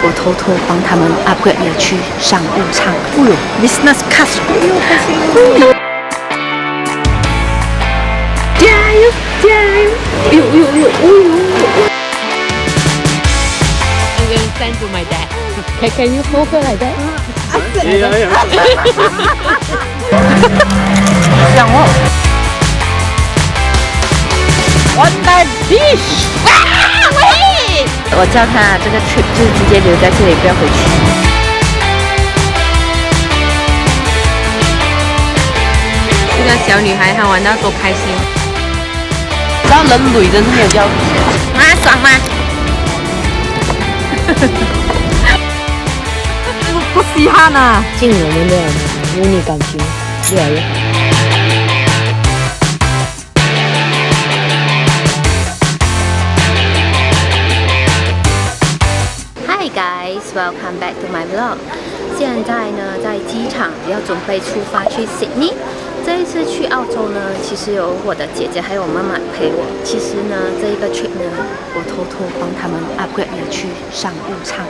我偷偷幫他們 upgrade 了去商務艙。哎呦 ，business class， 哎呦，開心哦！加油，加油！哎呦，哎呦，哎呦，哎呦！I'm gonna send to my dad. Can you hold her like that? Yeah. 想哦。What the dish？ 喂！我叫他這個 trip 就是直接留在這裡，不要回去。這個小女孩她玩到多開心！知道人類真是沒有要求啊，爽嗎？不稀罕啊！敬我們的母女感情越來越好。Hi guys, welcome back to my vlog. 現在呢，在機場要準備出發去 Sydney。這一次去澳洲呢，其實有我的姐姐還有我媽媽陪我。其實呢，這一個 trip 呢，我偷偷幫他們 upgrade 了去商務艙。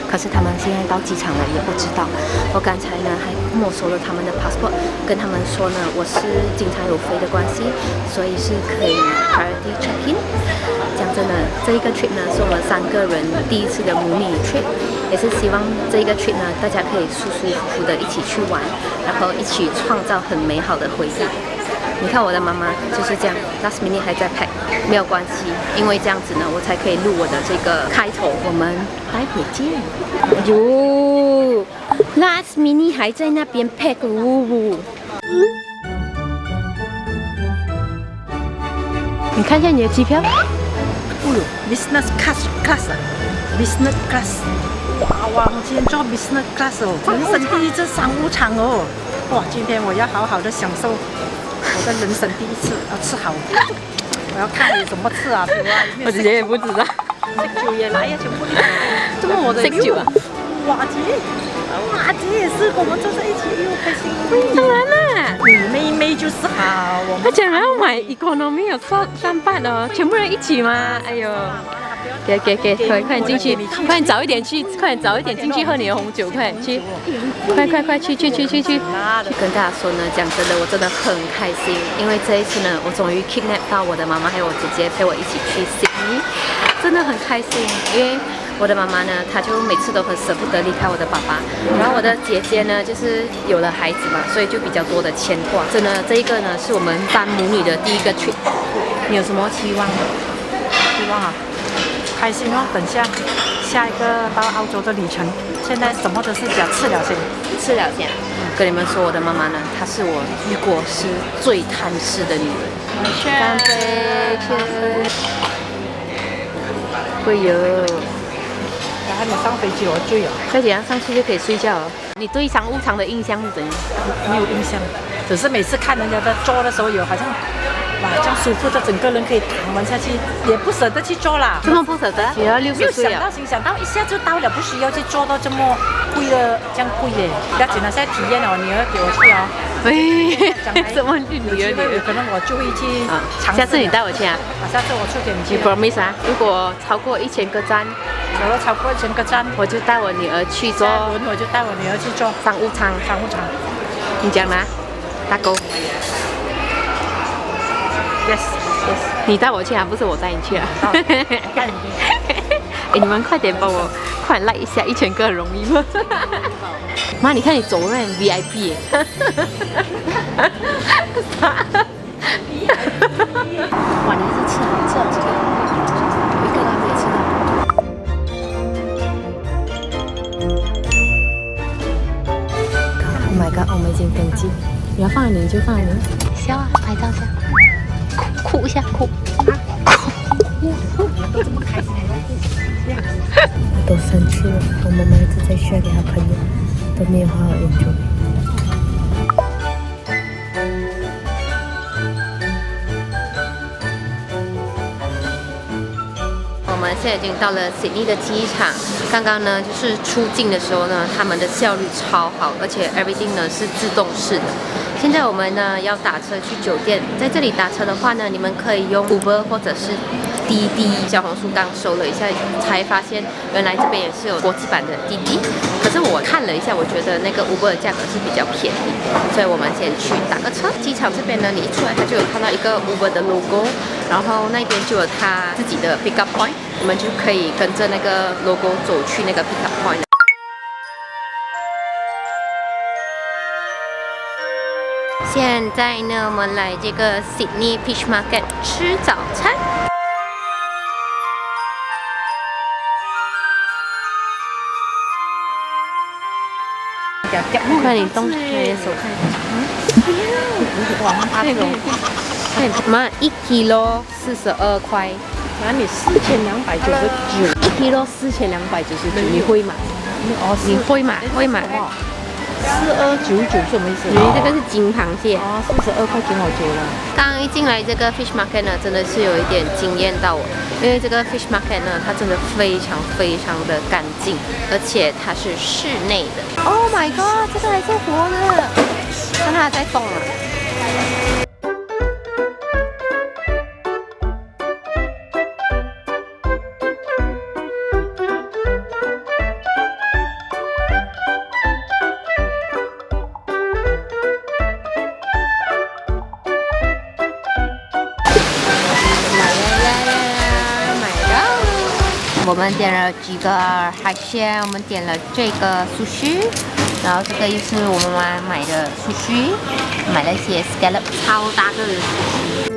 可是他們現在到機場了，也不知道。我剛才呢還沒收了他們的 passport， 跟他們說呢，我是經常有飛的關係，所以是可以 priority check in。講真的，這一個 trip 呢是我們3個人第一次的母女 trip， 也是希望這一個 trip 呢大家可以舒舒服服的一起去玩，然後一起創造很美好的回憶。你看我的媽媽就是這樣 ，last minute 還在 pack， 沒有關係，因為這樣子呢我才可以錄我的這個開頭。我們待會見。喲 ，last minute 還在那邊 pack， 你看一下你的機票。哦呦 ，business class，business class， 哇！我今天坐 business class 哦，人生第一次商務艙哦。哇，今天我要好好的享受我的人生第一次，要吃好。我要看你怎麼吃啊，比如啊，我姐姐也不知道。食酒也來呀，全部。這麼我的食酒啊？哇姐也是，我們坐在一起，又開心。當然啦，你妹妹就是好。他講還要買 economy 有300哦，全部人一起嗎？哎呦，給，快點進去，快點早一點去，快點早一點進去喝你的紅酒，快點去，快去！跟大家說呢，講真的，我真的很開心，因為這一次呢，我終於 kidnap 到我的媽媽還有我姐姐陪我一起去 Sydney， 真的很開心，因為我的媽媽呢，她就每次都很捨不得離開我的爸爸，然後我的姐姐呢，就是有了孩子嘛，所以就比較多的牽掛。真的，這一個呢，是我們3母女的第一個 trip。你有什麼期望？希望啊，開心哦！等下一個到澳洲的旅程，現在什麼都是講吃了先。跟你們說，我的媽媽呢，她是我遇過是最貪吃的女人。乾杯！會有。還沒上飛機我醉了，快點上去就可以睡覺了。你對商務艙的印象是怎樣？沒有印象，只是每次看人家在坐的時候有好像，哇，這樣舒服的，整個人可以躺完下去，也不捨得去坐啦。這麼不捨得？也要60歲了。沒有想到一下就到了，不需要去坐到這麼貴的，這樣貴耶。不要緊了，現在體驗了，我女兒給我去哦。什麼女兒？可能我就會去嘗試。下次你帶我去啊？下次我去給你去。promise 啊？如果超過1000個讚。超過1000個讚，我就帶我女兒去坐。我就帶我女兒去坐商務艙。你講啦，大哥。Yes。你帶我去啊，不是我帶你去啊。帶你去。哎，你們快點幫我，快來一下，1000個容易嗎？媽，你看你走那 VIP 耶。哇，你是吃好這個。我們已經登記，你要放你就放你，笑啊，拍照下，哭一下，哭，都這麼開心，都生氣了，我媽媽一直在炫給她朋友，都沒有好好研究。我們現在已經到了 Sydney 的機場，剛剛呢就是出境的時候呢，他們的效率超好，而且 everything 呢是自動式的。現在我們呢要打車去酒店，在這裡打車的話呢，你們可以用 Uber 或者是滴滴。小紅書剛搜了一下，才發現原來這邊也是有國際版的滴滴。可是我看了一下，我覺得那個 Uber 的價格是比較便宜，所以我們先去打個車。機場這邊呢，你一出來，它就有看到一個 Uber 的 logo， 然後那邊就有它自己的 pickup point， 我們就可以跟着那個 logo 走去那個 pickup point。現在呢，我們來這個 Sydney Fish Market 吃早餐。快點動，快點手看。哇，那種，我們1 kilo 42塊，那你4299，1 kilo 4299，你會買？哦，你會買？會買。4299什麼意思？因為這個是金螃蟹。哦，42塊錢好久了。剛剛一進來這個 fish market 呢，真的是有一點驚豔到我，因為這個 fish market 呢，它真的非常非常的乾淨，而且它是室內的。Oh my god， 這個還是活的，看它在動了。我們點了幾個海鮮，我們點了這個壽司，然後這個又是我們買的壽司，買了一些 scallop 超大個的壽司。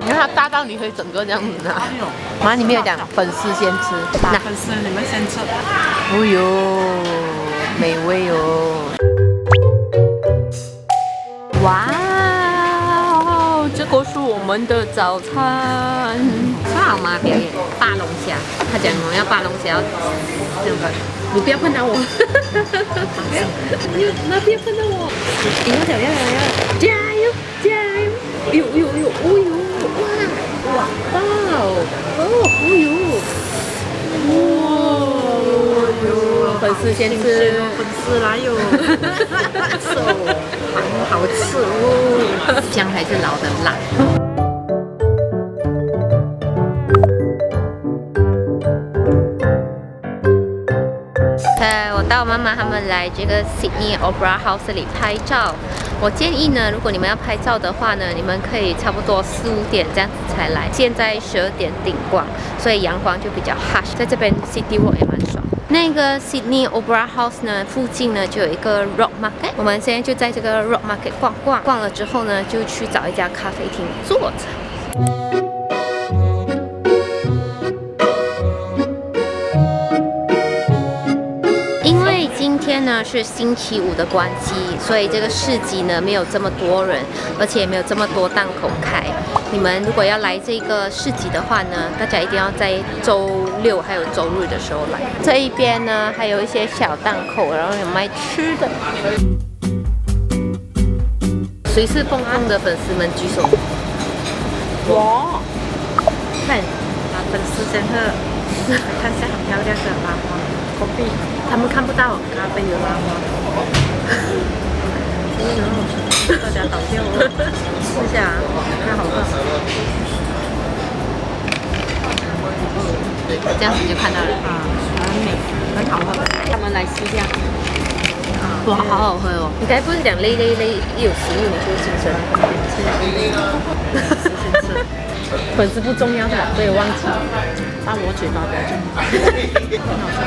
你看它大到你可以整個這樣子拿。媽，你沒有講粉絲先吃，那粉絲你們先吃。哦呦，美味哦！哇！這個是我們的早餐。爸媽表演扒龍蝦，他講我們要扒龍蝦，要這樣子。你不要碰到我，那不要碰到我。你要加油，加油，加油！呦呦呦，哦呦，哇哇哦呦，粉絲先吃，粉絲來喲，好吃哦，姜還是老的辣。我带我媽媽他們來這個 Sydney Opera House 裡拍照。我建議呢，如果你們要拍照的話呢，你們可以差不多4、5點這樣子才來。現在12點頂光，所以陽光就比較 harsh。在這邊 City Walk 也蠻爽。那個 Sydney Opera House 呢，附近呢就有一個 Rock Market。我們現在就在這個 Rock Market 逛逛，逛了之後呢，就去找一家咖啡廳坐着。今天呢是星期5的關係，所以這個市集呢沒有這麼多人，而且也沒有這麼多檔口開。你們如果要來這個市集的話呢，大家一定要在周6還有周日的時候來。這一邊呢還有一些小檔口，然後有賣吃的。誰是鳳凰的粉絲們舉手？我看粉絲先喝，看一下很漂亮的拉花咖啡。他們看不到咖啡有拉花，大家倒掉哦，試一下，看好不好？這樣子就看到了啊，很美，很好喝。他們來試一下，哇，好好喝哦！你該不是講累，一有食物你就精神。吃，粉絲不重要的，所以忘記。把我嘴巴不要很好吃。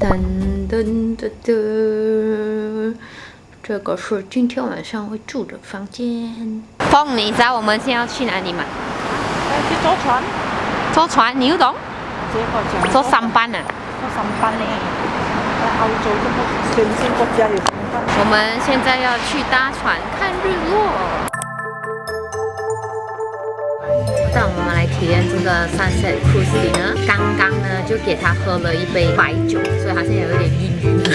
噔噔噔噔，這個是今天晚上會住的房間。鳳，你知道我們現在要去哪裡嗎？去坐船。坐船，你又懂？坐3班啊？坐3班呢。在澳洲這麼先進國家有3班。我們現在要去搭船看日落。當我們來體驗這個 Sunset Cruise 裡呢，剛剛呢就給他喝了一杯白酒，所以他現在有點暈暈的。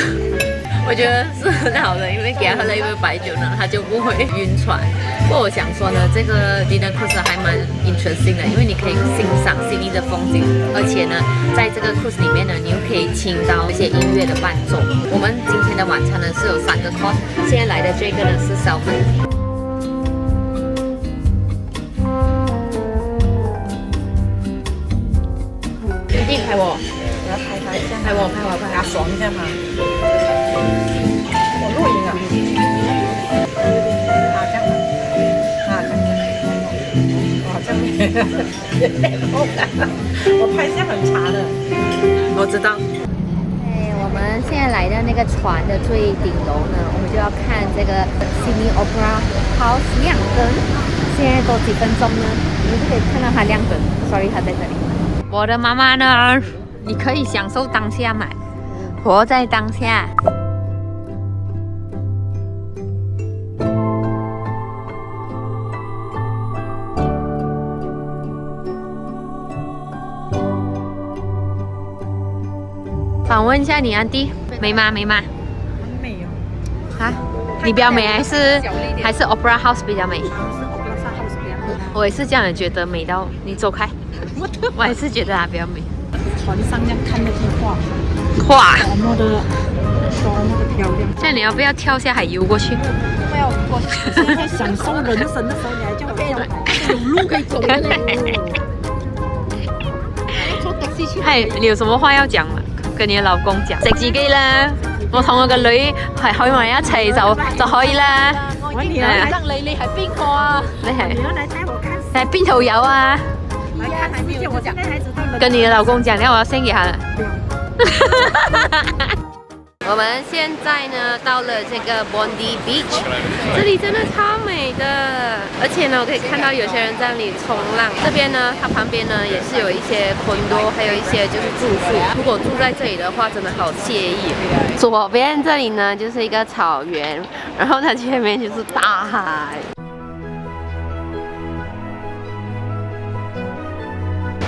我覺得是很好的，因為給他喝了一杯白酒呢，他就不會暈船。不過我想說呢，這個 dinner cruise 還蠻 interesting 的，因為你可以欣賞悉尼的風景，而且呢，在這個 cruise 裡面呢，你又可以聽到一些音樂的伴奏。我們今天的晚餐呢是有3個 course， 現在來的這個呢是 salmon。你拍我，我要拍他一下，拍我，給他爽一下嘛。我錄影啊。啊，這樣子。啊，這樣子。哇，這樣我拍相很差的。我知道。我們現在來到那個船的最頂樓呢，我們就要看這個 Sydney Opera House 亮燈。現在多幾分鐘呢，你們就可以看到它亮燈。Sorry，它在這裡。我的媽媽呢？你可以享受當下嘛，活在當下。訪問一下你安迪，美嗎？美嗎？很美哦。啊？你比較美還是Opera House 比較美？是 Opera House 比較美。我也是這樣覺得美到你走開。我還是覺得它比較美。船上這樣看那些畫，多麼的漂亮。這樣你要不要跳下海游過去？不要過去。現在在享受人生的時候，你還叫我有路可以走的。坐的士去。係，你有什麼話要講嘛？跟你的老公講。食自己啦，我同我個女係喺埋一齊就可以啦。我你係邊個啊？你係？你係邊條友啊？跟你的老公講，然後我要先給他了。我們現在呢到了這個 Bondi Beach， 這裡真的超美的，而且呢我可以看到有些人在那裡衝浪。這邊呢，它旁邊呢也是有一些condo，還有一些就是住宿。如果住在這裡的話，真的好愜意。左邊這裡呢就是一個草原，然後它前面就是大海。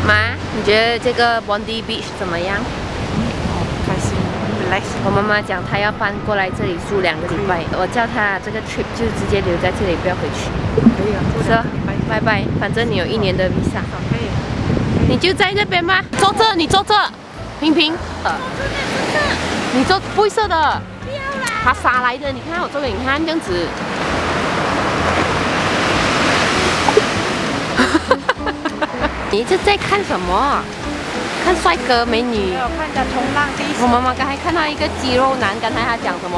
媽，你覺得這個 Bondi Beach 怎麼樣？開心，很 relax。我媽媽講她要搬過來這裡住2個禮拜，我叫她這個 trip 就直接留在這裡，不要回去。可以啊，是吧？拜拜，反正你有1年的 visa。可以。你就在這邊吧，坐這，你坐這，平平。你坐不會射的。不要啦。他傻來的，你看我做給你看，這樣子。你一直在看什麼？看帥哥美女？我看人家衝浪。我媽媽剛才看到一個肌肉男，剛才他講什麼？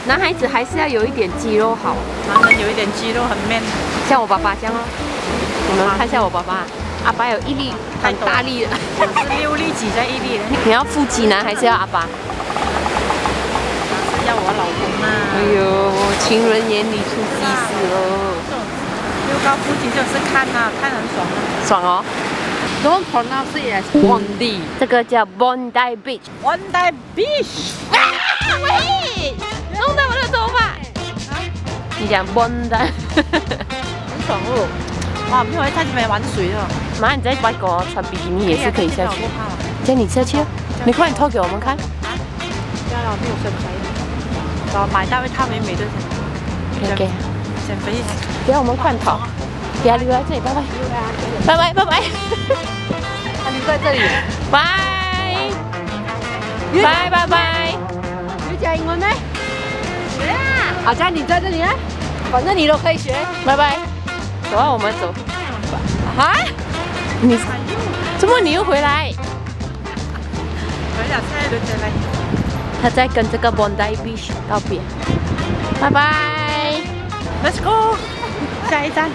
男孩子還是要有一點肌肉好。男人有一點肌肉很 man， 像我爸爸這樣哦。你們看一下我爸爸，阿爸有1粒很大力的，我是6粒擠在1粒的。你要腹肌男還是要阿爸？是要我老公啊。哎呦，情人眼裡出西施哦。又高腹肌就是看啊，看很爽啊。爽哦。Don't pronounce it as Bondi。這個叫 Bondi Beach。Bondi Beach。啊！喂，弄到我的頭髮。你講 Bondi。很爽哦。哇，沒有在這邊玩水了。媽，你在外國穿比基尼也是可以下去。叫你下去哦。你快點脫給我們看。加了沒有身材。我買到一套美美的。OK。減肥。給我們快跑。給他留在這裡，拜拜。拜拜拜拜。他留在這裡。拜。拜拜拜。你講英文沒？學啊。好，像你在這裡啊，反正你都可以學。拜拜。走啊，我們走。啊？你怎麼你又回來？他在跟這個 Bondi Beach 道別。拜拜。Let's go。下一站。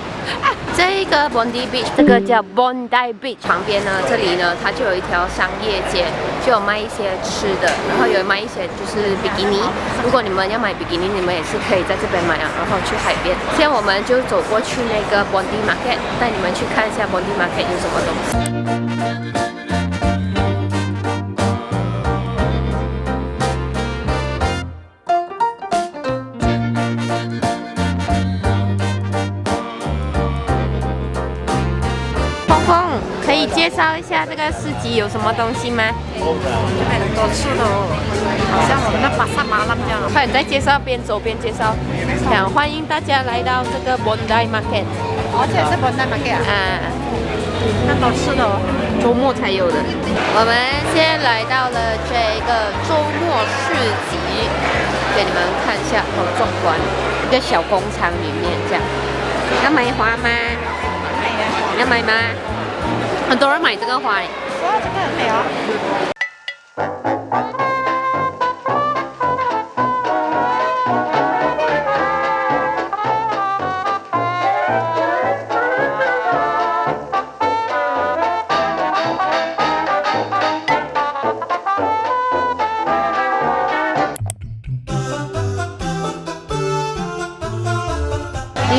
這個 Bondi Beach， 這個叫 Bondi Beach 旁邊呢，這裡呢，它就有一條商業街，就有賣一些吃的，然後有賣一些就是比基尼。如果你們要買比基尼，你們也是可以在這邊買啊，然後去海邊。現在我們就走過去那個 Bondi Market， 帶你們去看一下 Bondi Market 有什麼東西。可以介紹一下這個市集有什麼東西嗎？這邊很多吃的哦，好像我們的巴沙馬蘭快點再介紹，邊走邊介紹。歡迎大家來到這個 Bondi Market。而且是 Bondi Market 啊。看到吃的哦，周末才有的。我們現在來到了這個周末市集，給你們看一下，好壯觀，一個小工廠裡面這樣。要買花嗎？要買嗎？很多人買這個花耶。哇，這個很美哦。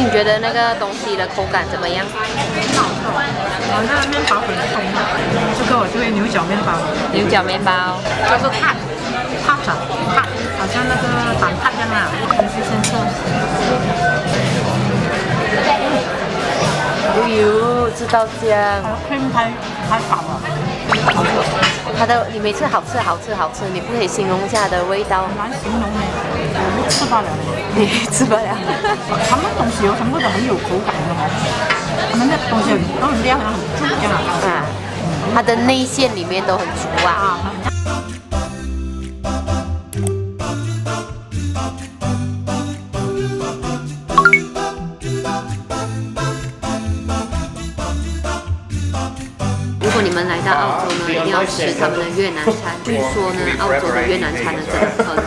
你覺得那個東西的口感怎麼樣？哦，那個麵包很鬆啊，這個我就會牛角麵包。牛角麵包就是撻着，好像那個蛋撻一樣啊。你是先吃。哎呦，知道這樣。cream 太少了。它的你每次好吃，你不可以形容一下它的味道。難形容呢，我吃不了。你吃不了。他們東西有什麼都很有口感的哦，他們的東西都很料很足這樣啊。它的內餡裡面都很足啊。如果你們來到澳洲呢，一定要吃他們的越南餐。據說呢，澳洲的越南餐呢真的很好吃。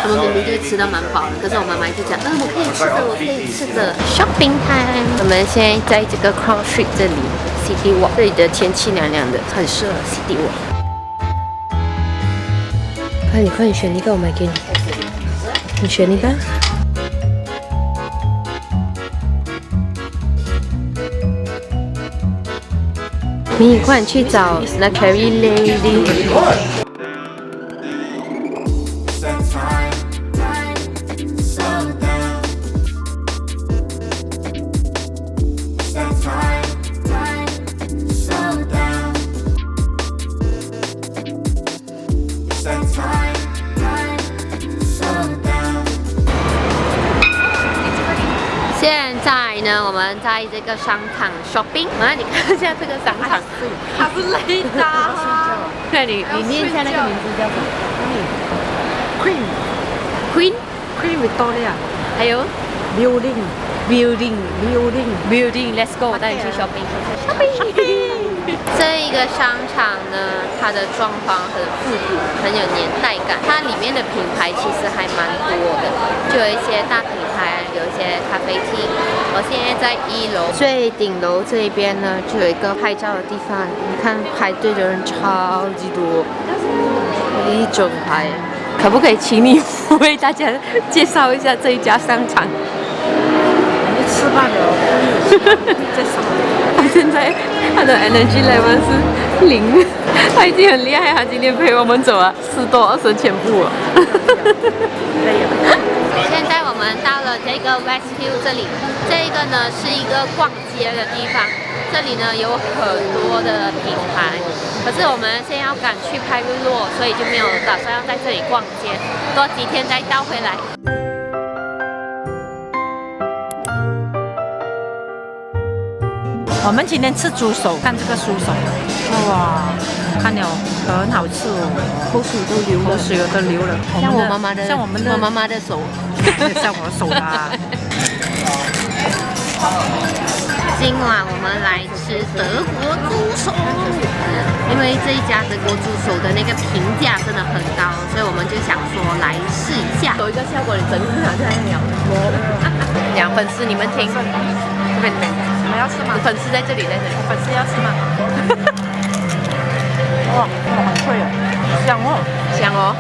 他們明明就吃到蠻飽的，可是我媽媽就講，我可以吃的，我可以吃的。Shopping time， 我們現在在這個 Crown Street 這裡 City Walk， 這裡的天氣涼涼的，很適合 City Walk。快點選一個，我買給你。你選一個。你快點去找那 Carrie Lady。现在呢，我們在這個商場 shopping。來，你看一下這個商場，它是雷達。對，你念一下那個名字叫什麼 ？Queen Victoria。還有 Building。Let's go， 我帶你去 shopping。這一個商場呢，它的裝潢很復古，很有年代感。它裡面的品牌其實還蠻多的，就有一些大品牌，有一些咖啡廳。我現在在1樓，最頂樓這一邊呢，就有一個拍照的地方。你看排隊的人超級多，一整排。可不可以請你為大家介紹一下這一家商場？你吃飯了，在上面。他現在他的 energy level 是0，他已經很厲害，他今天陪我們走了10多20千步了。現在我們到了這個 Westhill 這裡，這個呢是一個逛街的地方，這裡呢有很多的品牌，可是我們現在要趕去拍日落，所以就沒有打算要在這裡逛街，多幾天再倒回來。我們今天吃豬手，看這個豬手，哇，看了很好吃哦，口水都流了，水都流了。像我媽媽的，像我們的媽媽的手，像我手啦。今晚我們來吃德國豬手，因為這一家德國豬手的那個評價真的很高，所以我們就想說來試一下。有一個效果，你整體好像兩粉絲，你們聽，這邊。你們要吃嗎？粉絲在這裡，粉絲要吃嗎？哇，很脆哦，香哦，香哦，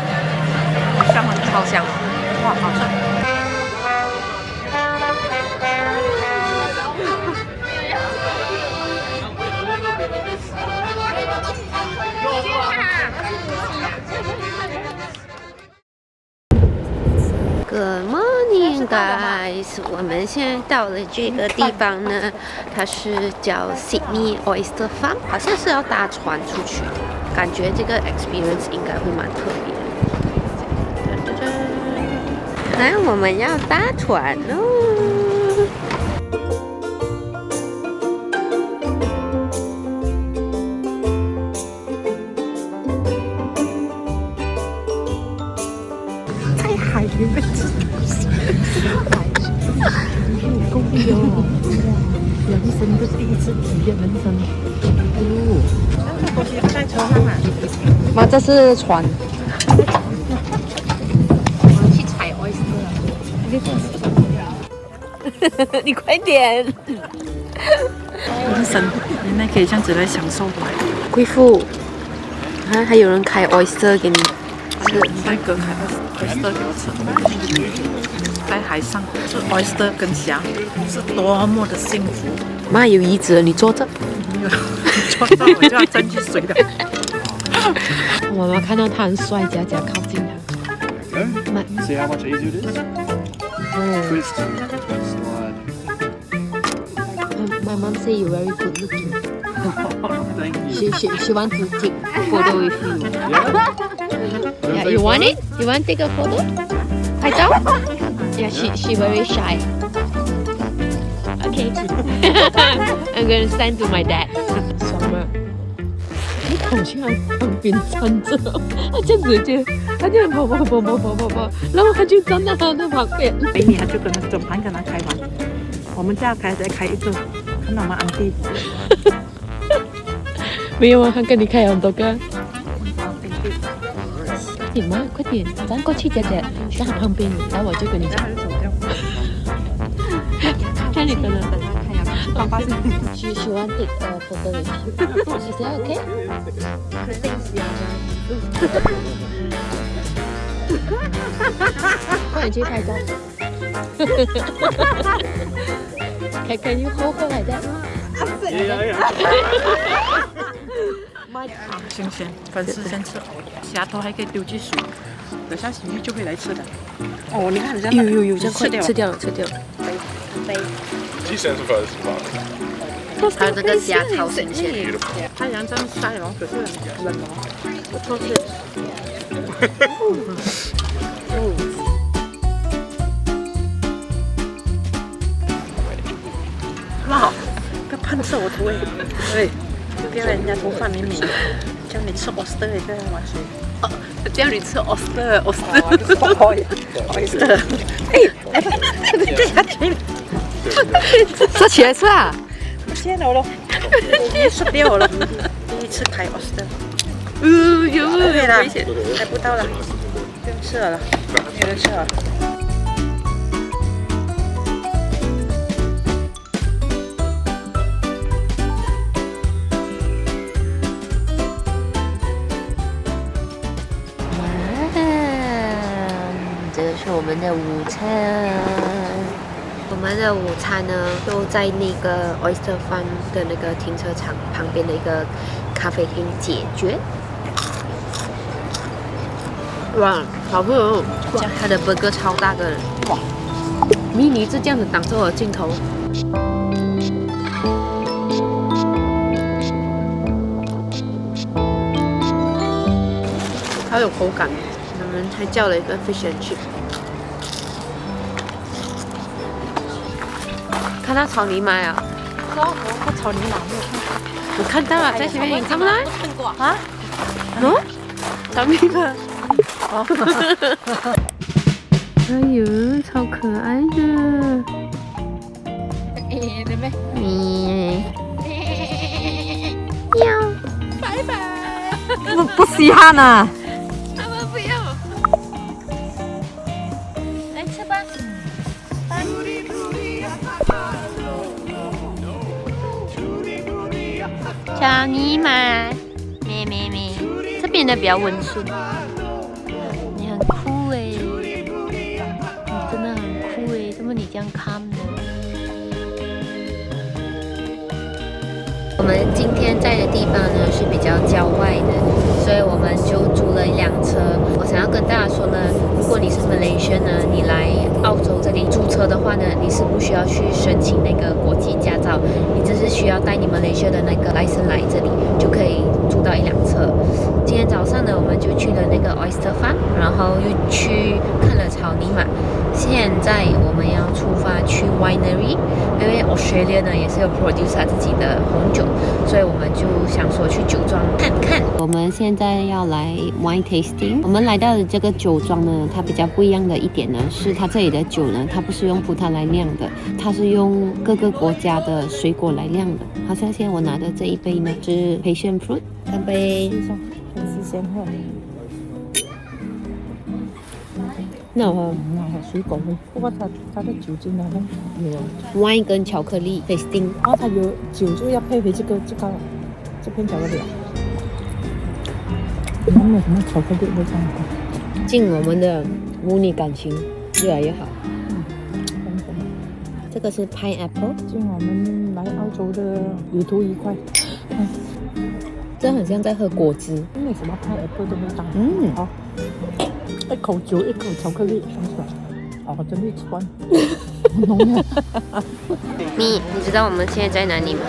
香很超香，哇，好吃。Good morning, guys！ 我們現在到了這個地方呢，它是叫 Sydney Oyster Farm， 好像是要搭船出去的，感覺這個 experience 應該會蠻特別的。那我們要搭船哦。在海裡面吃東西，夠力哦！人生的第一次體驗人生。東西在車上啊？媽，這是船。去採 oyster 你快點！人生原來可以這樣子來享受的。貴婦，啊，還有人開 oyster 給你吃。帥哥開 oyster 給我吃，在海上吃 oyster 跟蝦是多麼的幸福。媽有椅子，你坐着。坐着我就要站去水了。媽媽看到他很帥，佳佳靠近他。See how much easier it is? Twist, slide. My mom say you very good looking. Thank you. She want to take photo with you. Yeah? Yeah, you want it? You want to take a photo? 拍照? Yeah, she very shy. Okay. I'm going to send to my dad. 爽吗？你跑去他旁邊站着，他這樣子就，他這樣跑，然後他就站在他的旁邊。美女他就跟他整盤跟他開完，我們再開一個，看到嗎？安迪。沒有啊，他跟你開很多個。快點嘛，快點，咱過去姐姐在他旁邊，然後我就跟你講。看你等他開呀，爸爸She want take a photo with you. Is that okay? 快點去拍照。Can you hold her like that? Yeah. 新鮮，粉絲先吃，蝦頭還可以丟進水，等下洗浴就可以來吃的。哦，你看人家有，這樣快吃掉了。You send some photos to Mark. 還有這個蝦超新鮮。太陽這樣曬哦，可是冷哦，不錯吃。哇，不要噴射我頭哎！對，不要人家頭髮明明，叫你吃 oyster 也這樣玩水。哦，叫你吃 oyster。哎，這下去。說起來吃啊！現在我吃掉了，第一次開 oyster。有對啦，危險。開不到了，不用吃了，沒有人吃了。這是我們的午餐。我們的午餐呢，都在那個 Oyster Farm 的那個停車場旁邊的一個咖啡廳解決。哇，好不哦！哇，它的 burger 超大個，哇！迷你是這樣子擋着我的鏡頭。好有口感，我們還叫了一個 fish and chip。看到草泥馬啊！我草泥馬沒有看過。我看到了，在前面，你看不到？啊？喏，草泥馬。哎呦，超可愛的！對沒？喵！拜拜！不稀罕啊！他們不要。來吃吧。草泥馬，咩，這邊的比較溫順。你很酷哎，你真的很酷哎，怎麼你這樣看呢？我們今天在的地方呢是比較郊外的，所以我們就租了一輛車。我想要跟大家說呢，如果你是 Malaysia 呢，你來澳洲這裡租車的話呢，你是不需要去申請那個國際駕照，你只是需要帶你 Malaysia 的那個 license 來這裡，就可以租到一輛車。今天早上呢，我們就去了那個 Oyster Farm，然後又去看了草泥馬。現在我們要出發去 winery， 因為 Australia 呢也是有 produce 他自己的紅酒，所以我們就想說去酒莊看看。我們現在要來 wine tasting。我們來到的這個酒莊呢，它比較不一樣的一點呢，是它這裡的酒呢，它不是用葡萄來釀的，它是用各個國家的水果來釀的。好像現在我拿的這一杯呢是 passion fruit， 乾杯。很新鮮喝。那我水果味，不過它的酒精好像有 wine 跟巧克力 tasting， 然後它有酒就要配回这片巧克力。你们有什么巧克力味道？敬我們的母女感情越來越好。這個是 pineapple， 敬我們來澳洲的旅途愉快。這很像在喝果汁。因為什麼 pineapple 的味道？好。一口酒，一口巧克力，想起來，哦，真的酸，很濃啊！你知道我們現在在哪裡嗎？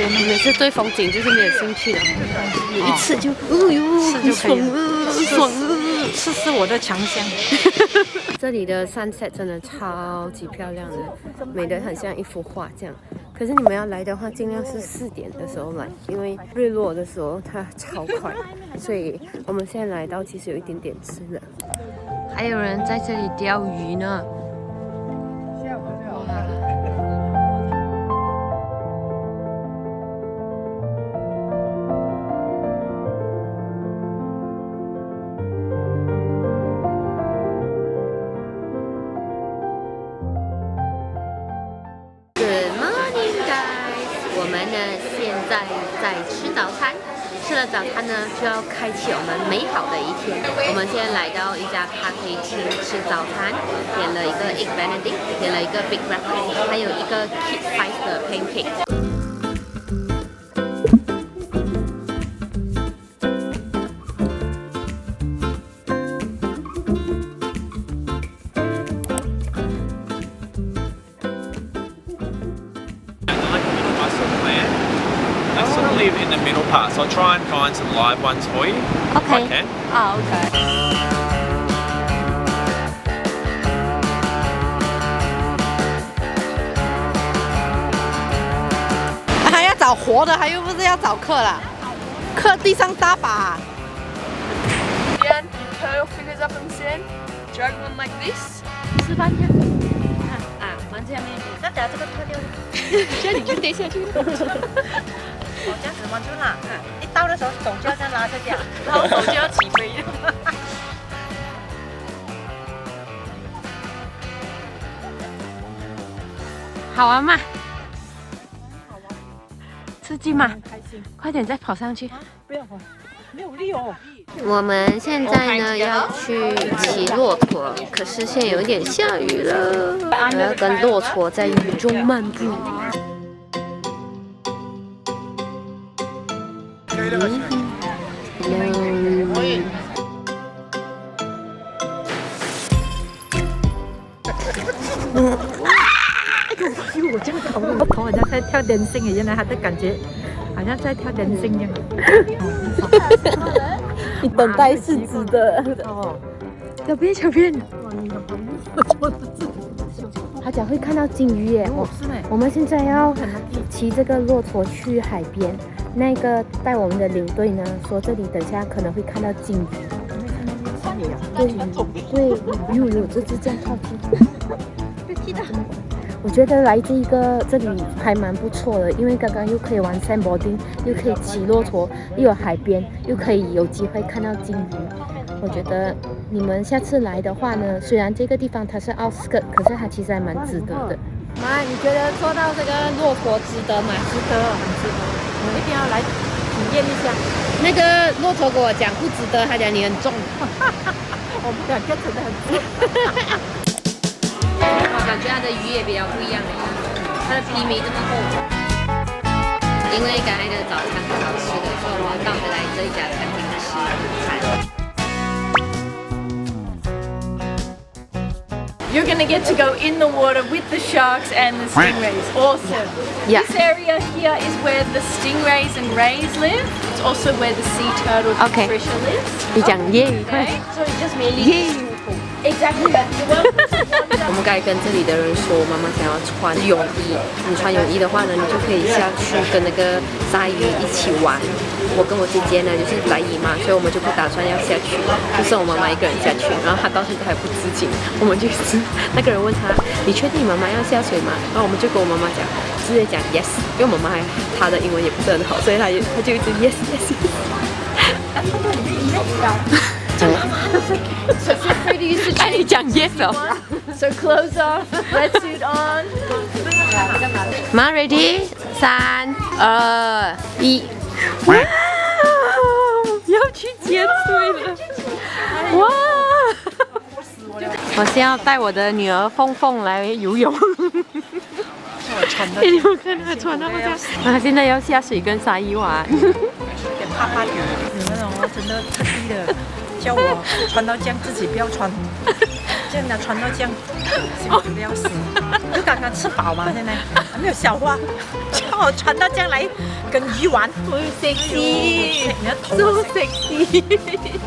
你每次對風景就是沒有興趣的，有一次就，爽啊，爽啊！是我的強項。這裡的 sunset 真的超級漂亮的，美得很像一幅畫這樣。可是你們要來的話，盡量是4點的時候來，因為日落的時候它超快，所以我們現在來到其實有一點點遲了。還有人在這裡釣魚呢。我們呢現在在吃早餐，吃了早餐呢就要開啟我們美好的一天。我們現在來到一家咖啡廳吃早餐，點了一個 Egg Benedict， 點了一個 Big Breakfast， 還有一個 Kid Size 的 Pancake。Live in the middle part, so I'll try and find some live ones for you. Okay. If I can. Oh, okay. 還要找活的，還又不是要找客啦，客地上大把。 Again, you curl your fingers up and in, drag one like this. 示範一下。啊，放下面。那等下這個脫掉。叫你去跌下去。哦，這樣子嗎？就拿，一到的時候手就要這樣拉下去，然後手就要起飛。好玩嗎？刺激嗎？開心。快點再跑上去。不要跑，沒有力哦。我們現在呢要去騎駱駝，可是現在有點下雨了，我要跟駱駝在雨中漫步。我這樣頭，我頭好像在跳電星，原來他的感覺好像在跳電星一樣。你等待是值得。哦，小編，小編，他講會看到鯨魚耶。我們現在要騎這個駱駝去海邊。那個帶我們的領隊呢說，這裡等下可能會看到鯨魚。對，有這隻這樣靠近。我覺得來這裡還蠻不錯的，因為剛剛又可以玩 sandboarding， 又可以騎駱駝，又有海邊，又可以有機會看到鯨魚。我覺得你們下次來的話呢，雖然這個地方它是 outskirt， 可是它其實還蠻值得的。媽，你覺得坐到這個駱駝值得嗎？值得，很值得，我一定要來體驗一下。那個駱駝跟我講不值得，他講你很重。我們兩個真的很重。我感覺它的魚也比較不一樣的，它的皮沒這麼厚。因為剛才的早餐很好吃的，所以我們到回來這一家餐廳吃午餐。You're going to get to go in the water with the sharks and the stingrays. Awesome. Yeah. This area here is where the stingrays and rays live. It's also where the sea turtle Okay. Patricia lives. 你讲耶，快 Okay, so it just merely 耶！ exactly that. You're welcome to wander. 我们刚才跟这里的人说，妈妈想要穿泳衣。你穿泳衣的话呢，你就可以下去跟那个鲨鱼一起玩。我跟我姐姐呢就是来姨妈，所以我们就不打算要下去，就剩我妈妈一个人下去。然后她到现在还不知情，我们就是那个人问她：“你确定妈妈要下水吗？”然后我们就跟我妈妈讲，直接讲 yes， 因为妈妈她的英文也不是很好，所以她就一直 yes yes yes。 So feel free to use the 哎，你讲 yes 哦。 So clothes off, wetsuit on. 妈 ready， 3、2、1。哇，要去潜水了！哇！我先要带我的女儿凤凤来游泳。给你们看她穿到这样，她现在要下水跟鲨鱼玩。怕怕点，你们哦，真的特地的叫我穿到这样，自己不要穿，这样的穿到这样，辛苦的要死。就刚刚吃饱嘛，现在还没有消化，叫我穿到这样来跟鱼玩，我 sexy， 你的头 so sexy，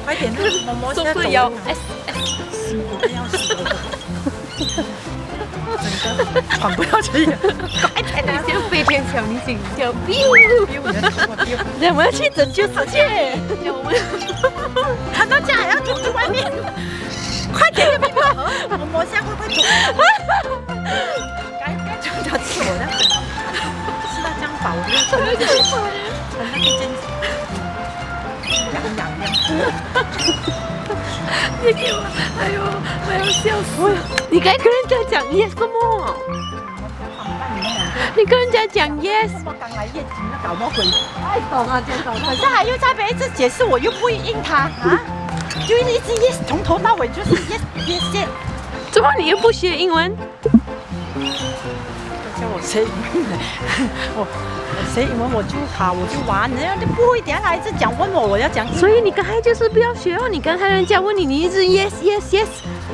快点，摸摸现在走，辛苦的要死。整个喘不到气，快点的，像飞天小女警叫 biu， 我们要去拯救世界。看到这样还要走去外面，快点的，我摸下快快走。该穿条吃我的，吃到这样饱，我就穿那个件痒。你给我，哎呦，我要笑死了！你该跟人家讲 yes 什么？你跟人家讲 yes。我刚来夜景，那搞么鬼？太懂了，就懂了。可是还又再别一次解釋，我又不會應他啊，就一直 yes， 從頭到尾就是 yes yes yes。怎麼你又不學英文？叫我學英文，我學英文我就好，我就玩，人家就不會，等下他一直講問我要講英文。所以你剛才就是不要學哦，你剛才人家問你，你一直 yes yes yes。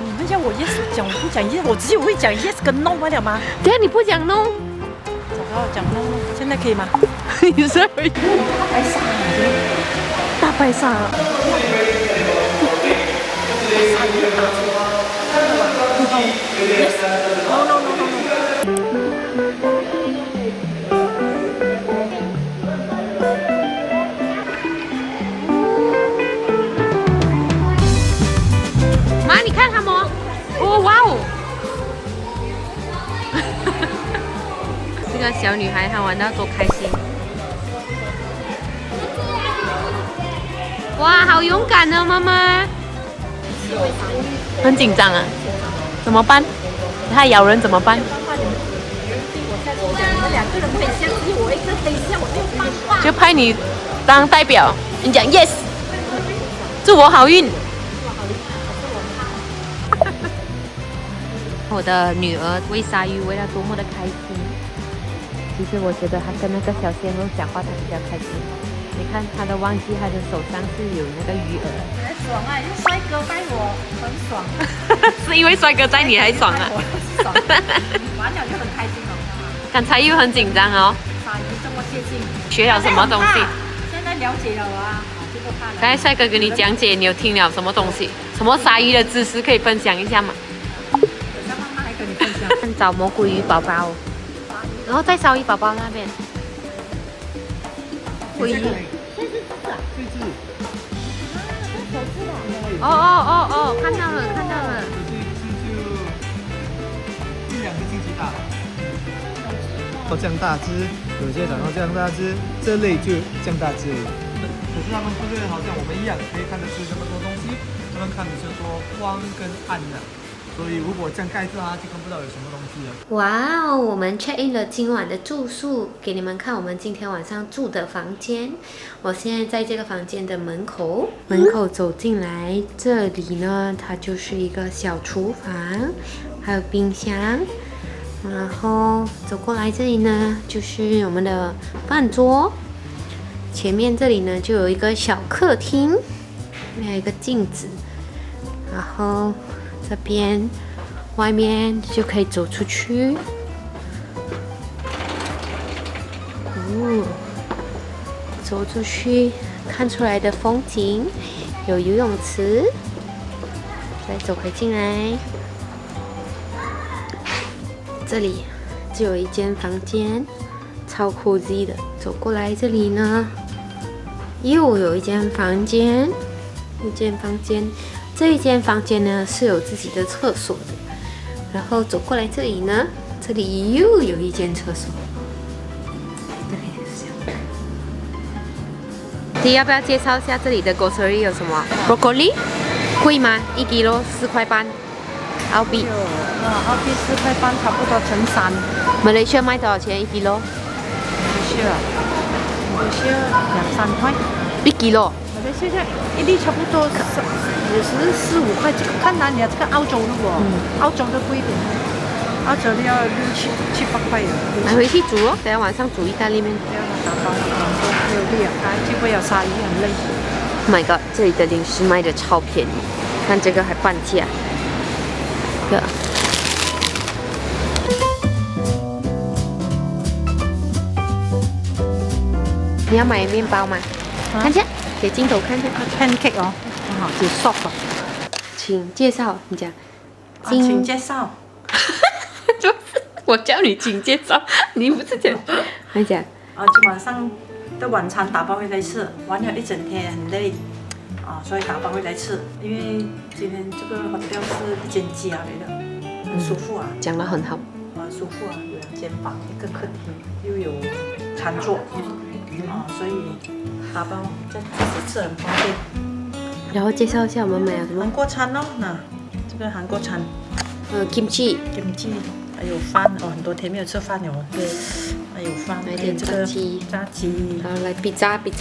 你們叫我 yes 講，我不講 yes， 我只有會講 yes 跟 no 不了嗎？等下你不講 no， 早講 no， 現在可以嗎？你 sorry。大白鯊。No no no no no。媽，你看他們，哦哇哦！這個小女孩她玩到多開心！哇，好勇敢哦，媽媽！很緊張啊，怎麼辦？它咬人怎麼辦？就派你當代表，你講 yes， 祝我好運。我的女兒餵鯊魚餵得多麼的開心。其實我覺得她跟那個小鮮肉講話，她比較開心。你看，她都忘記她的手上是有那個魚餌。很爽啊！因為帥哥帶我很爽。是因為帥哥帶你還爽啊？爽，玩了就很開心了。剛才又很緊張哦。鯊魚這麼接近，學了什麼東西？現在了解了啊，就不怕了。剛才帥哥跟你講解，你有聽了什麼東西？什麼鯊魚的知識可以分享一下嗎？找蘑菇魚寶寶，然後在鯊魚寶寶那邊。鮭魚。哦，看到了，看到了。一兩個星期大，到這樣大隻，有些長到這樣大隻，這類就這樣大隻。可是他們不是好像我們一樣，可以看得出這麼多東西，他們看的是說光跟暗的。所以如果這樣蓋住它，就看不到有什麼東西了。哇哦，我們 check in 了今晚的住宿，給你們看我們今天晚上住的房間。我現在在這個房間的門口走進來，這裡呢，它就是一個小廚房，還有冰箱。然後走過來這裡呢，就是我們的飯桌。前面這裡呢，就有一個小客廳，還有一個鏡子，然後這邊外面就可以走出去。哦，走走出去看出来的風景，有游泳池，再走回进来。这里就有一间房间，超 cozy 的。走过来这里呢，又有一間房間，这一間房間呢是有自己的廁所的。然後走過來這裡呢，這裡又有一間廁所。你要不要介紹一下這裡的 grocery 有什麼 ？Broccoli 貴嗎？1 kilo 4塊半。澳幣。澳幣4塊半，差不多乘3。馬來西亞賣多少錢1 kilo？馬來西亞2-3塊。1 kilo。馬來西亞一粒差不多也是4-5塊，這個看哪裡啊？這個澳洲的喎，澳洲的貴一點，澳洲的要6-7-8塊的。買回去煮哦，等下晚上煮意大利麵。打包沒有力啊，結果有鯊魚很累。Oh my god， 這裡的零食賣的超便宜，看這個還半價。這個。你要買麵包嗎？看一下，給鏡頭看一下。pancake 哦，很好，就 soft。請介紹，你講。請介紹。我叫你請介紹，你不是講。你講。就晚上的晚餐打包回來吃，玩了一整天很累，所以打包回來吃。因為今天這個 hotel 是一間家來的，很舒服啊。講得很好。舒服啊，有2間房，一個客廳，又有餐桌，所以打包在自己吃很方便。然後介紹一下我們買了什麼？韓國餐哦，那這個韓國餐，kimchi，還有飯哦，很多天沒有吃飯了。對。還有飯，買點炸雞，然後來比炸，不一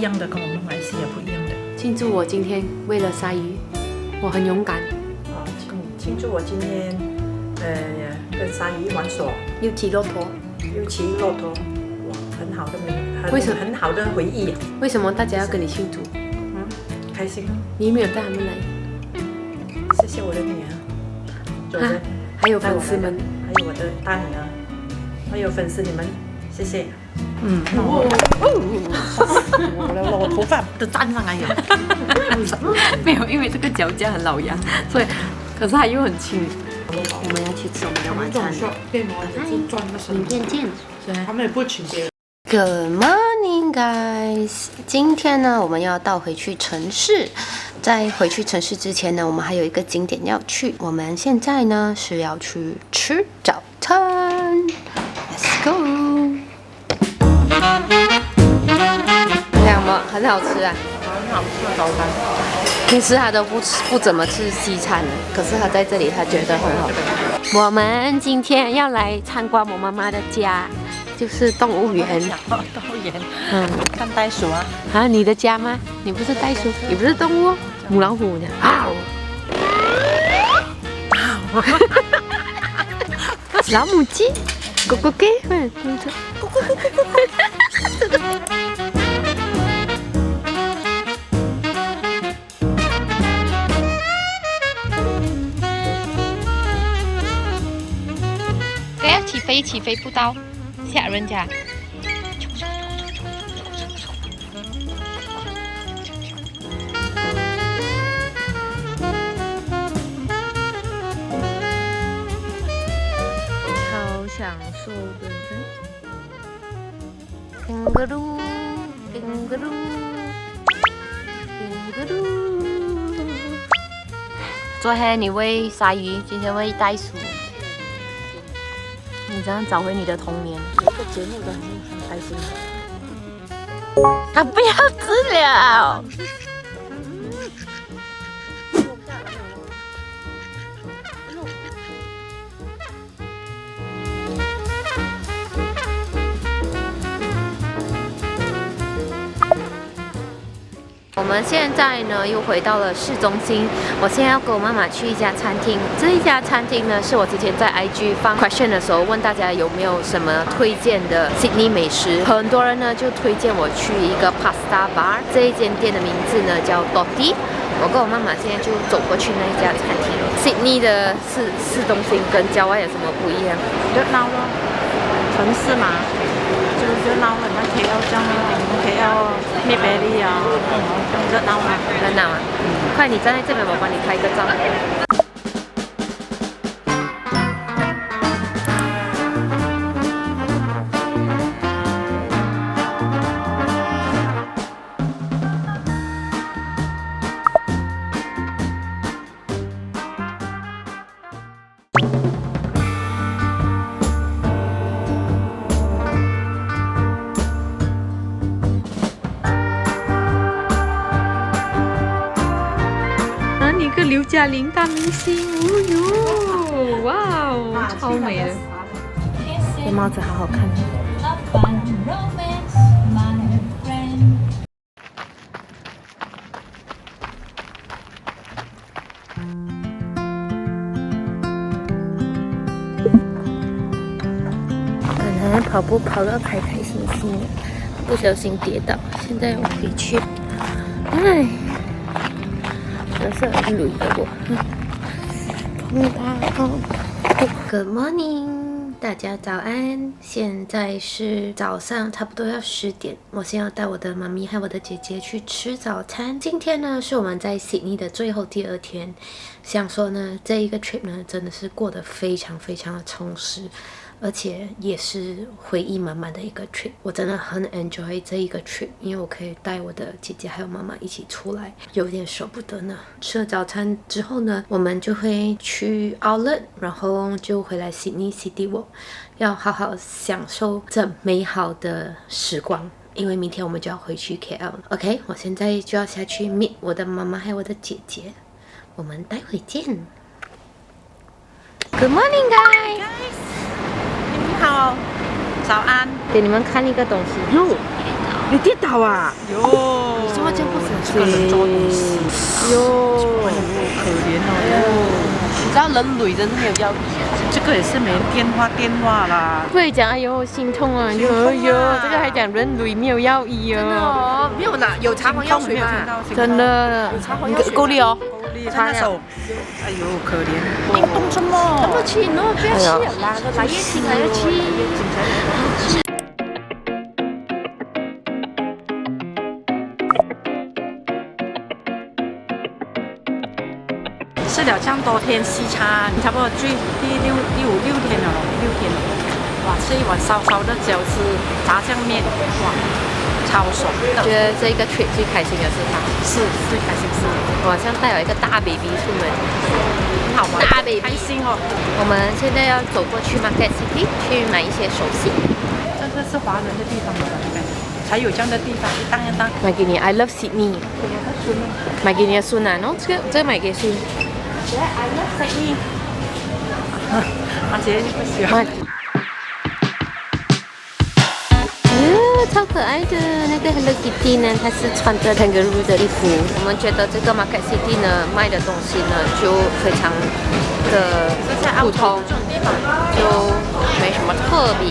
樣的，跟我們馬來西亞不一樣的。慶祝我今天餵了鯊魚，我很勇敢。慶祝我今天跟鯊魚玩耍，又騎駱駝，哇，很好的很好的回憶。為什麼大家要跟你慶祝？開心啊！你沒有帶他們來？謝謝我的女兒，還有粉絲們，還有我的大女兒。還有粉絲你們，謝謝。我頭髮都站上來了。沒有，因為這個腳架很老牙，所以可是它又很輕。我們要去吃我們的晚餐。明天見。他們也不請別人。Good morning, guys！ 今天呢，我們要倒回去城市。在回去城市之前呢，我們還有一個景點要去。我們現在呢是要去吃早餐。Let's go！ 很好吃啊，很好吃的早餐。平時他都不怎麼吃西餐的，可是他在這裡他覺得很好吃。我們今天要來參觀我媽媽的家，就是動物園。動物園，看袋鼠啊。啊，你的家嗎？你不是袋鼠，你不是動物哦，母老虎呢。老母雞，咕咕雞，咕咕咕咕咕。起飛不到，嚇人家。超享受的。叮咕嚕，叮咕嚕，叮咕嚕。昨天你餵鯊魚，今天餵袋鼠。你這樣找回你的童年。這個節目的很開心。啊！不要吃了。我們現在呢又回到了市中心，我現在要跟我媽媽去一家餐廳。這一家餐廳呢是我之前在 IG 放 question 的時候問大家有沒有什麼推薦的 Sydney 美食，很多人呢就推薦我去一個 Pasta Bar， 這一間店的名字呢叫 Dotti。我跟我媽媽現在就走過去那一家餐廳。Sydney 的市中心跟郊外有什麼不一樣？熱鬧咯，城市嘛，這個熱鬧了，像 KL 這樣啊，你們 KL 咩别哩啊，熱鬧啊，热闹啊！快，你站在这边，我帮你拍个照。刘嘉玲大明星，哦呦，哇哦，超美的，这帽子好好看。本来跑步跑到开开心心的，不小心跌倒，现在要回去，哎。真是很累的我。Good morning， 大家早安！現在是早上，差不多要10點。我先要帶我的媽咪和我的姐姐去吃早餐。今天呢，是我們在悉尼的最後第2天。想說呢，這一個 trip 呢，真的是過得非常非常的充實。而且也是回憶滿滿的一個 trip， 我真的很 enjoy 這一個 trip， 因為我可以帶我的姐姐還有媽媽一起出來，有點捨不得呢。吃了早餐之後呢，我們就會去 Outlet， 然後就回來 Sydney City Walk， 要好好享受這美好的時光，因為明天我們就要回去 KL 了。OK， 我現在就要下去 meet 我的媽媽還有我的姐姐，我們待會見。Good morning, guys. 好，早安。給你們看一個東西。喲，你跌倒啊？喲，你怎麼這樣不小心？喲，可憐哦。你知道人累真的沒有藥醫，這個也是沒電話啦。不會講哎呦心痛啊，喲喲，這個還講人累沒有藥醫哦。真的哦，沒有拿有查房藥水嗎？真的，夠力哦。擦手，哎呦，可憐！你動什麼？那麼氣，那麼不要氣啦！來也氣，來也氣。吃了這樣多天西餐，差不多第6天了，6天了。哇，吃一碗燒燒的餃子、炸醬麵，哇！超爽！我覺得這個 trip 最開心的是他，是最開心是。我好像帶有一個大 baby 出門，很好玩，大 baby 開心哦。我們現在要走過去 Market City 去買一些首飾。這個是華人的地方，才有這樣的地方，一檔一檔。買給你 ，I love Sydney。買給你的孫啊，喏，這個買給孫。I love Sydney。阿姐你不喜歡？超可愛的那個 Hello Kitty 呢，它是穿着 kangaroo 的衣服。我們覺得這個 Market City 呢賣的東西呢就非常的普通，就沒什麼特別。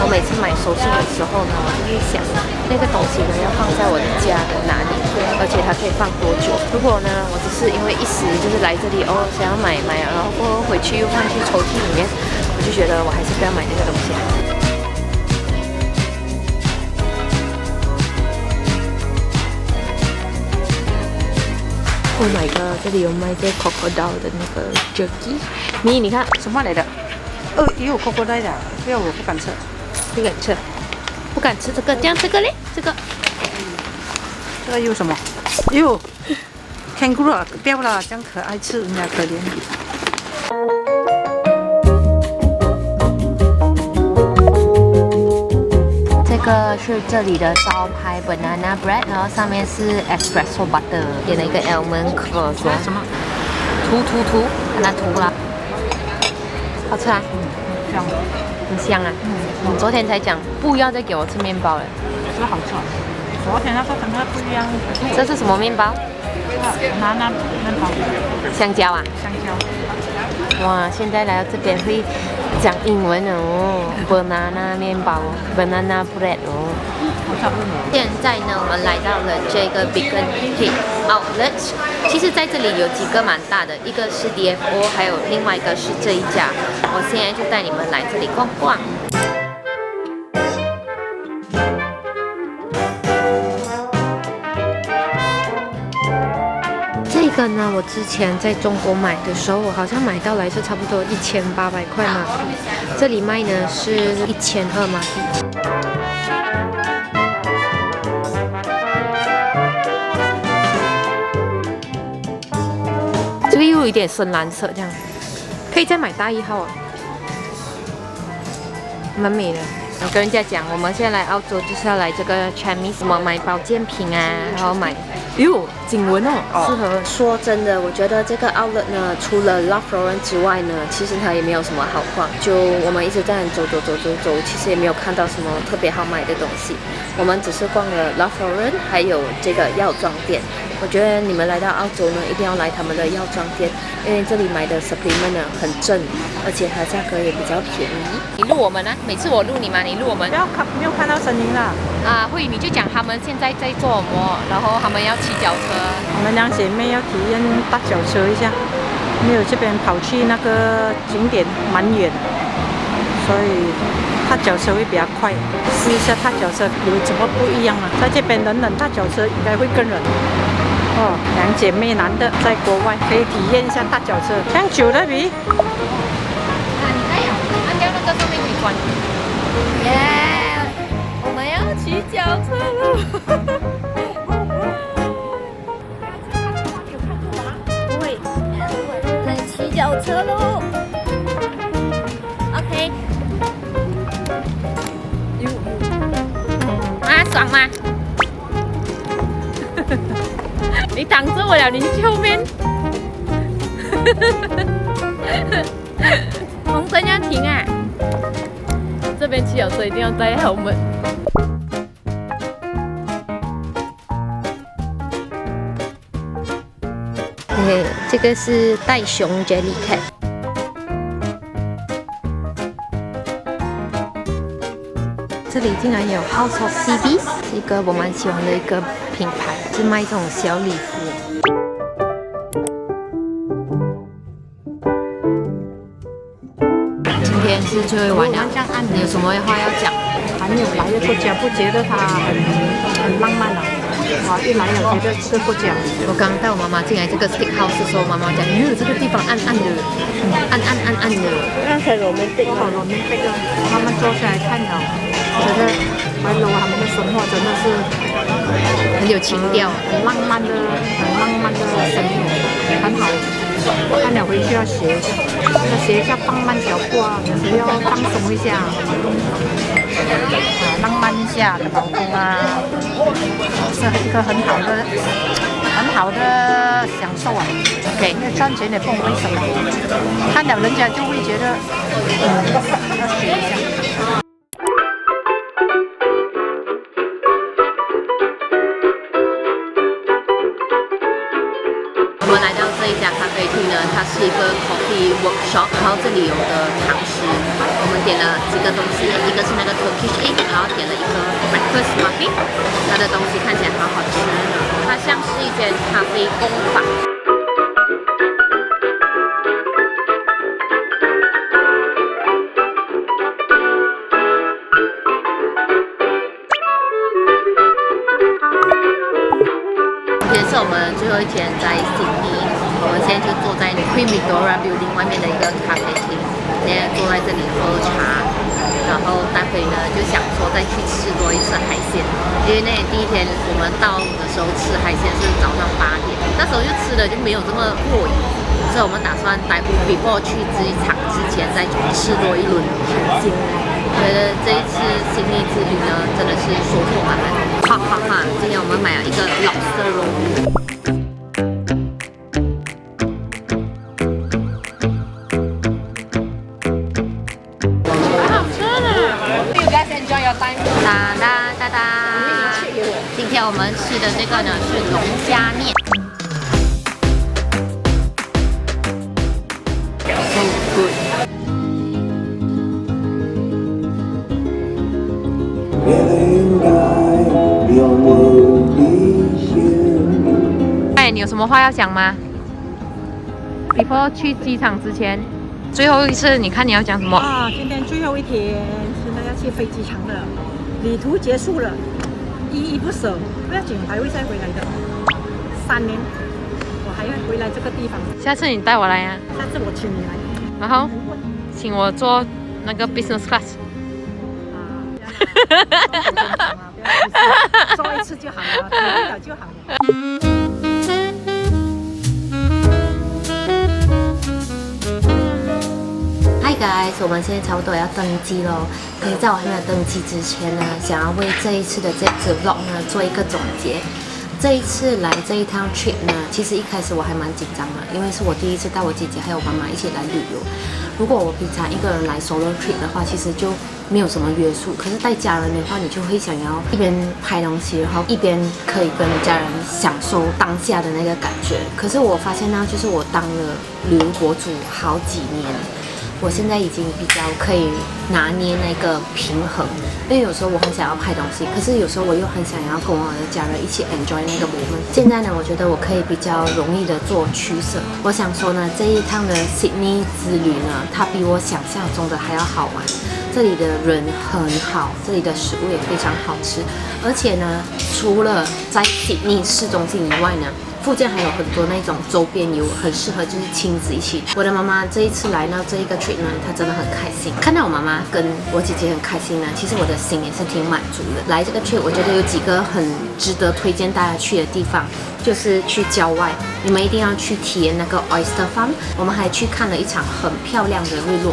我每次買首飾的時候呢，我就會想那個東西呢要放在我的家的哪裡，而且它可以放多久。如果呢我只是因為一時就是來這裡哦想要買，然後過後回去又放去抽屜裡面，我就覺得我還是不要買那個東西。Oh my god！ 這裡有賣這 crocodile 的那個 jerky。你看什麼來的？也有 crocodile 的，不要，我不敢吃，不敢吃，不敢吃這個。這樣這個嘞，這個有什麼？喲 ，kangaroo 掉了，這樣可愛吃，人家可憐。這個是這裡的招牌 banana bread， 然後上面是 espresso butter， 點了一個 almond cross。什麼？塗，把它塗了。好吃啊？香，很香啊。你昨天才講不要再給我吃麵包了。這好吃啊！昨天他說跟它不一樣。這是什麼麵包？banana麵包。香蕉啊？香蕉。哇，現在來到這邊會講英文哦 ，banana 麵包 ，banana bread 哦。現在呢，我們來到了這個 Beacon Hill Outlet。其實在這裡有幾個蠻大的，一個是 DFO， 還有另外一個是這一家。我現在就帶你們來這裡逛逛。呢，我之前在中國買的時候，我好像買到來是差不多1800塊馬幣，這裡賣呢是1200馬幣。这個又有一點深藍色，這樣可以再買大1號啊，蠻美的。我跟人家講，我們現在來澳洲就是要來這個 Chemist 什麼買保健品啊，然後買，經文哦，適合。說真的，我覺得這個 outlet 呢，除了 Ralph Lauren 之外呢，其實它也沒有什麼好逛。就我們一直在走，其實也沒有看到什麼特別好買的東西。我們只是逛了 Ralph Lauren，還有這個藥妝店。我覺得你們來到澳洲呢，一定要來他們的藥妝店，因為這裡買的 supplement 呢很正，而且它價格也比較便宜。你錄我們啊？每次我錄你嘛，你錄我們。沒有看到聲音啦。啊，慧宇你就講他們現在在做什麼，然後他們要騎腳車。我們兩姐妹要體驗踏腳車一下，因為這邊跑去那個景點蠻遠，所以踏腳車會比較快。試一下踏腳車有什麼不一樣啊？在這邊人踏腳車應該會更人。哦，兩姐妹男的在國外可以體驗一下踏腳車，這樣久的比。啊，你看呀，按掉那個上面可以關。耶，我們要騎腳車了。不會，來騎腳車嘍。OK。啊，爽嗎？你擋着我了，你去後面。紅燈要停啊！這邊騎腳車一定要戴好門。這個是袋熊 Jellycat。這裡竟然有 House of CB， 是一個我蠻喜歡的一個品牌，是賣這種小禮服。今天是最後一晚了，你有什麼話要講？還沒有來的國家不覺得它很浪漫啊？哇，一來了覺得這個國家。我剛帶我媽媽進來這個 steak house 的時候，媽媽講，喲，這個地方暗暗的，暗的。那才romantic，好romantic啊！慢慢坐下來看了，覺得懷柔他們的生活真的是很有情調，很浪漫的生活，很好。看了回去要學一下，學一下放慢腳步啊，有時要放鬆一下，浪漫一下的老公啊，是一個很好的享受啊。OK， 因為賺錢也不為什麼，看了人家就會覺得，要學一下。我們來到這一家咖啡廳呢，它是一個 coffee workshop， 然後這裡有的堂食，我們點了幾個東西，一個是那個 Turkish egg， 然後點了一個 breakfast muffin， 它的東西看起來好好吃，它像是一間咖啡工坊。今天是我們最後一天在悉尼，我們現在就坐在 Queen Victoria Building 外面的一個咖啡廳，現在坐在這裡喝茶，然後待會呢就想說再去吃多一次海鮮，因為那第一天我們到的時候吃海鮮是早上8點，那時候就吃的就沒有這麼過癮，所以我們打算待會 before 去機場之前再吃多一輪海鮮。覺得這一次悉尼之旅呢，真的是收穫滿滿，哈哈哈！今天我們買了一個 lobster roll。好吃呢 ！You guys enjoy your time？ 哒哒哒哒！今天我們吃的這個呢是龍蝦麵。So good。哎，你有什麼話要講嗎 ？Before 去機場之前，最後一次，你看你要講什麼？啊，今天最後一天，現在要去飛機場了，旅途結束了，依依不捨，不要緊，還會再回來的。3年，我才会回来这个地方。下次你带我来呀、下次我请你来。然后请我坐那个 business class。做一次就好了，体会了就好了。Hi guys， 我们现在差不多要登机咯。可是在我还没有登机之前呢，想要为这一次的这支 vlog 呢做一个总结。这一次来这一趟 trip 呢，其實一開始我還蠻緊張的，因為是我第一次帶我姐姐還有媽媽一起來旅遊。如果我平常一個人來 solo trip 的話，其實就沒有什麼約束。可是帶家人的話，你就會想要一邊拍東西，然後一邊可以跟家人享受當下的那個感覺。可是我發現呢，就是我當了旅遊博主好幾年。我現在已經比較可以拿捏那個平衡，因為有時候我很想要拍東西，可是有時候我又很想要跟我的家人一起 enjoy 那個 moment。現在呢，我覺得我可以比較容易的做取捨。我想說呢，這一趟的 Sydney 之旅呢，它比我想象中的還要好玩。這裡的人很好，這裡的食物也非常好吃，而且呢，除了在 Sydney 市中心以外呢，附近還有很多那種周邊遊，很適合就是親子一起。我的媽媽這一次來到這一個 trip 呢，她真的很開心。看到我媽媽跟我姐姐很開心呢，其實我的心也是挺滿足的。來這個 trip，我覺得有幾個很值得推薦大家去的地方，就是去郊外，你們一定要去體驗那個 Oyster Farm。我們還去看了一場很漂亮的日落。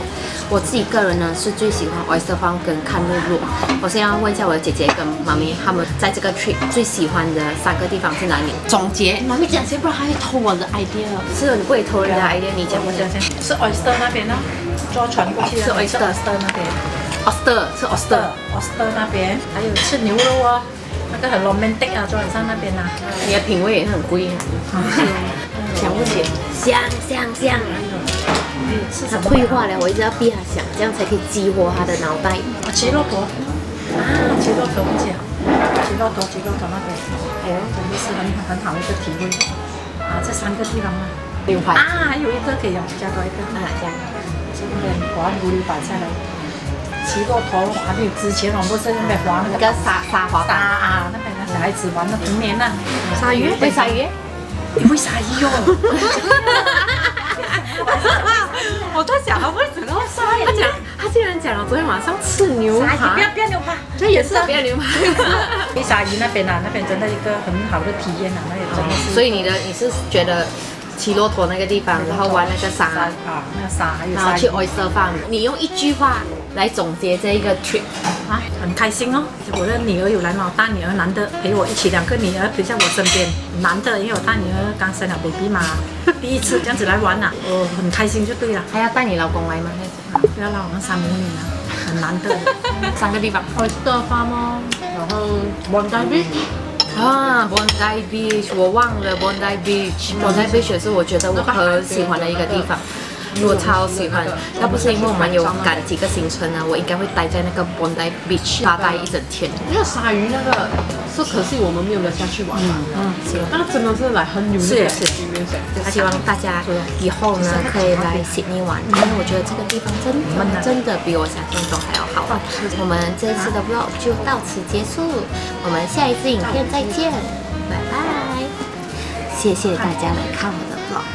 我自己個人呢是最喜歡 Oyster Farm 跟看日落。我先要問一下我的姐姐跟媽咪，他們在這個 trip 最喜歡的3個地方是哪裡？總結。媽咪講先，不然她會偷我的 idea。是，你不會偷人家 idea，你講。我講先，是 Oyster 那邊呢，坐船過去的。是 Oyster 那邊。Oyster 是 Oyster 那邊，還有吃牛肉啊，那個很 romantic 啊，坐晚上那邊啊。你的品味也很貴。想不起。想。他退化了，我一直要逼他想，這樣才可以激活他的腦袋。奇洛陀啊，奇洛陀不講，奇洛陀那邊，哎呦，真的是很好一個體會啊！這3個地方啊，牛排啊，還有一個可以加多一個啊，這樣，是那邊滑牛擺下來，奇洛陀滑溜，之前我們不是那邊滑那個沙滑啊，那邊的小孩子玩的童年啊，鯊魚，會鯊魚？你會鯊魚哦？我在想，他為什麼他竟然講了昨天晚上吃牛排，不要牛排，這也是不要牛排。去鯊魚那邊啊，那邊真的一個很好的體驗啊，那也真的是。所以你是覺得騎駱駝那個地方，然後玩那個沙啊，那個沙還有然後去 Oyster Farm， 你用一句話來總結這一個 trip 啊，很開心哦。我的女兒有來嘛，我大女兒難得陪我一起，2個女兒陪在我身邊，難得，因為我大女兒剛生了 baby 嘛，第一次這樣子來玩啊，我很開心就對了。還要帶你老公來嗎？不要讓我們3母女啊，很難得3個地方 Oyster Farm 哦，然後 Bondi Beach 啊 Bondi Beach 我忘了 Bondi Beach 也是我覺得我很喜歡的一個地方。我超喜歡，要不是因為我們有趕幾個行程呢，我應該會待在那個 Bondi Beach 發呆一整天。因為鯊魚那個是可惜我們沒有人下去玩嘛，但是真的是來很有那個 experience。希望大家以後呢可以來 Sydney 玩，因為我覺得這個地方真的比我想象中還要好玩。我們這次的 vlog 就到此結束，我們下一次影片再見，拜拜！謝謝大家來看我的 vlog。